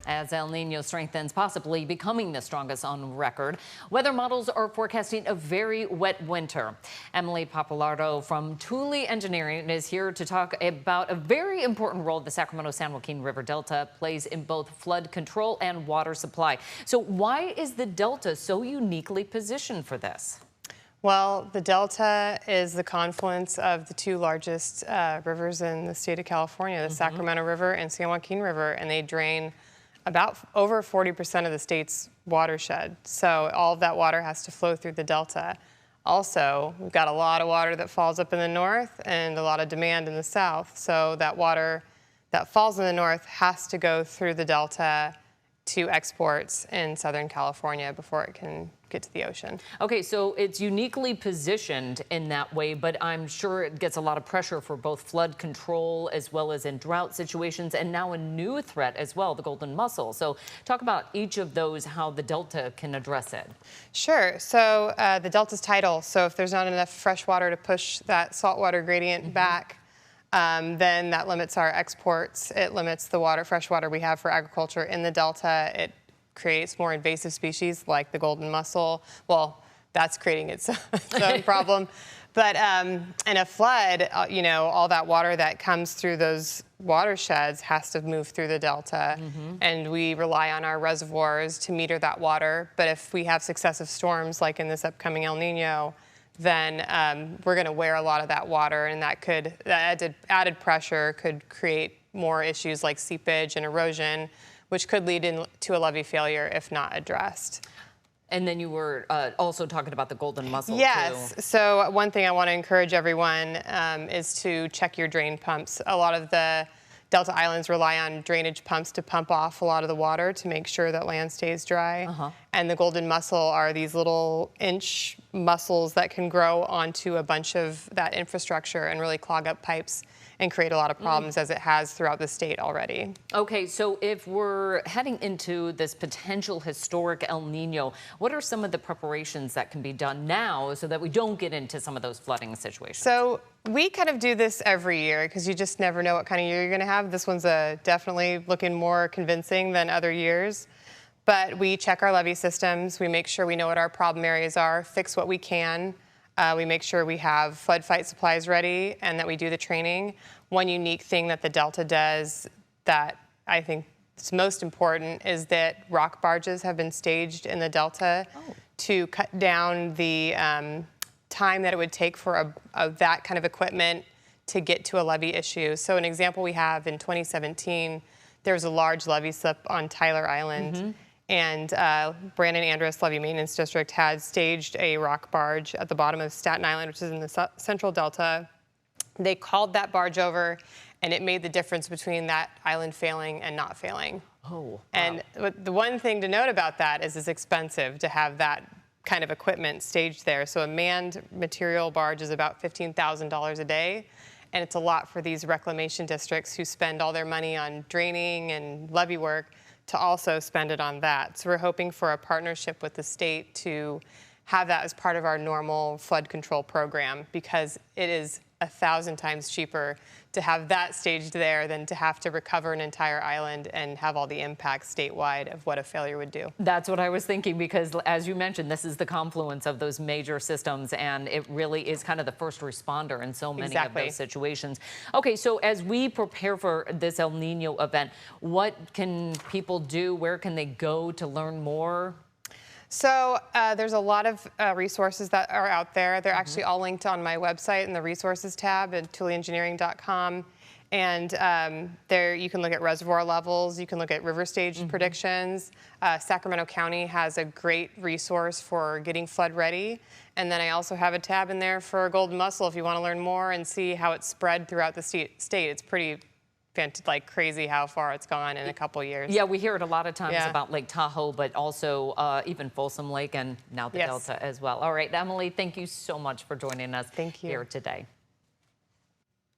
as El Niño strengthens, possibly becoming the strongest on record. Weather models are forecasting a very wet winter. Emily Papalardo from Thule Engineering is here to talk about a very important role the Sacramento-San Joaquin River Delta plays in both flood control and water supply. So why is the Delta so uniquely positioned for this? Well, the Delta is the confluence of the two largest rivers in the state of California, the Sacramento River and San Joaquin River, and they drain about over 40% of the state's watershed. So all of that water has to flow through the Delta. Also, we've got a lot of water that falls up in the north and a lot of demand in the south. So that water that falls in the north has to go through the Delta to exports in Southern California before it can get to the ocean. Okay, so it's uniquely positioned in that way, but I'm sure it gets a lot of pressure for both flood control as well as in drought situations, and now a new threat as well, the golden mussel. So talk about each of those, how the Delta can address it. Sure. So the Delta's tidal. So if there's not enough fresh water to push that saltwater gradient back, then that limits our exports. It limits the fresh water we have for agriculture in the Delta. It creates more invasive species like the golden mussel. Well, that's creating its own problem. But in a flood, you know, all that water that comes through those watersheds has to move through the Delta, and we rely on our reservoirs to meter that water. But if we have successive storms like in this upcoming El Nino, then we're going to wear a lot of that water, and that added pressure could create more issues like seepage and erosion, which could lead to a levee failure if not addressed. And then you were also talking about the golden mussel, yes. too. So one thing I want to encourage everyone is to check your drain pumps. A lot of the Delta Islands rely on drainage pumps to pump off a lot of the water to make sure that land stays dry. And the golden mussel are these little inch mussels that can grow onto a bunch of that infrastructure and really clog up pipes and create a lot of problems, as it has throughout the state already. Okay, so if we're heading into this potential historic El Nino, what are some of the preparations that can be done now so that we don't get into some of those flooding situations? So we kind of do this every year because you just never know what kind of year you're going to have. This one's definitely looking more convincing than other years. But we check our levee systems. We make sure we know what our problem areas are, fix what we can. We make sure we have flood fight supplies ready and that we do the training. One unique thing that the Delta does that I think is most important is that rock barges have been staged in the Delta to cut down the time that it would take for that kind of equipment to get to a levee issue. So an example we have in 2017, there was a large levee slip on Tyler Island. And Brandon Andrus Levee Maintenance District had staged a rock barge at the bottom of Staten Island, which is in the central Delta. They called that barge over, and it made the difference between that island failing and not failing. Oh, wow. And the one thing to note about that is it's expensive to have that kind of equipment staged there. So a manned material barge is about $15,000 a day. And it's a lot for these reclamation districts who spend all their money on draining and levee work to also spend it on that. So we're hoping for a partnership with the state to have that as part of our normal flood control program, because it is 1,000 times cheaper to have that staged there than to have to recover an entire island and have all the impacts statewide of what a failure would do. That's what I was thinking, because as you mentioned, this is the confluence of those major systems, and it really is kind of the first responder in so many of those situations. Okay, so as we prepare for this El Nino event, what can people do? Where can they go to learn more? So there's a lot of resources that are out there. They're actually all linked on my website in the resources tab at thuleengineering.com. And there you can look at reservoir levels, you can look at river stage predictions. Sacramento County has a great resource for getting flood ready. And then I also have a tab in there for golden mussel if you want to learn more and see how it's spread throughout the state. It's pretty like crazy how far it's gone in a couple years. Yeah, we hear it a lot of times about Lake Tahoe, but also even Folsom Lake and now the Delta as well. All right, Emily, thank you so much for joining us here today.